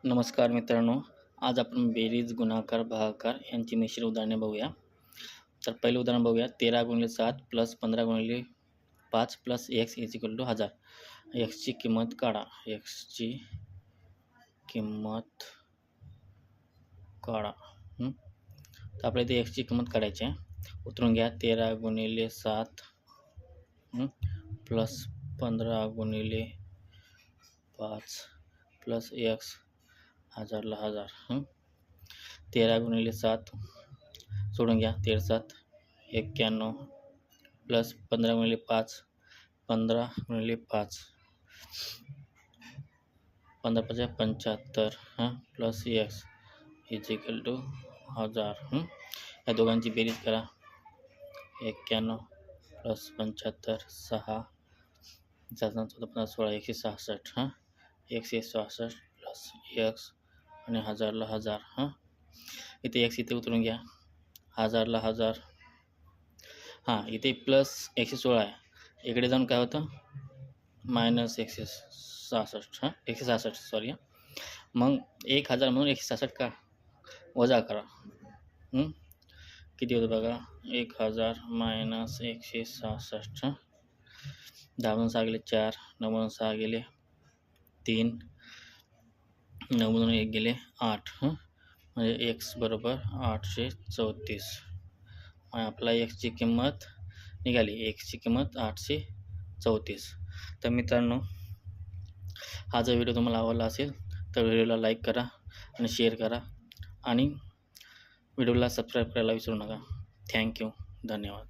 नमस्कार मित्रांनो, आज आपण बेरीज, गुणाकार, भागाकार यांची मिश्र उदाहरणे बघूया. तर पहिलं उदाहरण बघूया. 13 × 7 + 15 × 5 + x = 1000. ची किंमत काढा. ची किंमत काढा. तर आपल्याला इथे ची किंमत काढायची आहे. उतरून घ्या. 13 × 7 + 15 × 5 + x 1000ला 1000. 13 × 7 सोडून घ्या. 13 7 91 + 15 × 5 15 × 5 15 × 5 75 प्लस x = 1000. या दोघांची बेरीज करा. 91 + 75 6 14 16 166. 166 प्लस x आणि 1000ला 1000. इथे x इथे उतरून घ्या. 1000ला 1000. इथे प्लस 116 आहे. इकडे जाऊन काय होतं मायनस 166. 166 सॉरी. मग 1000 म्हणून 166 का वजा करा. किती होतं बघा. 1000 - 166. 10 म्हणून 6 गेले 4, 9 म्हणून 6 गेले 3, 9 म्हणून 1 गेले 8. म्हणजे x बरोबर 834. आपला ची किंमत निघाली. ची किंमत 834. तर मित्रांनो, हा जर व्हिडिओ तुम्हाला आवडला असेल तर व्हिडिओला लाईक करा आणि शेअर करा आणि व्हिडिओला सबस्क्राईब करायला विसरू नका. थँक्यू. धन्यवाद.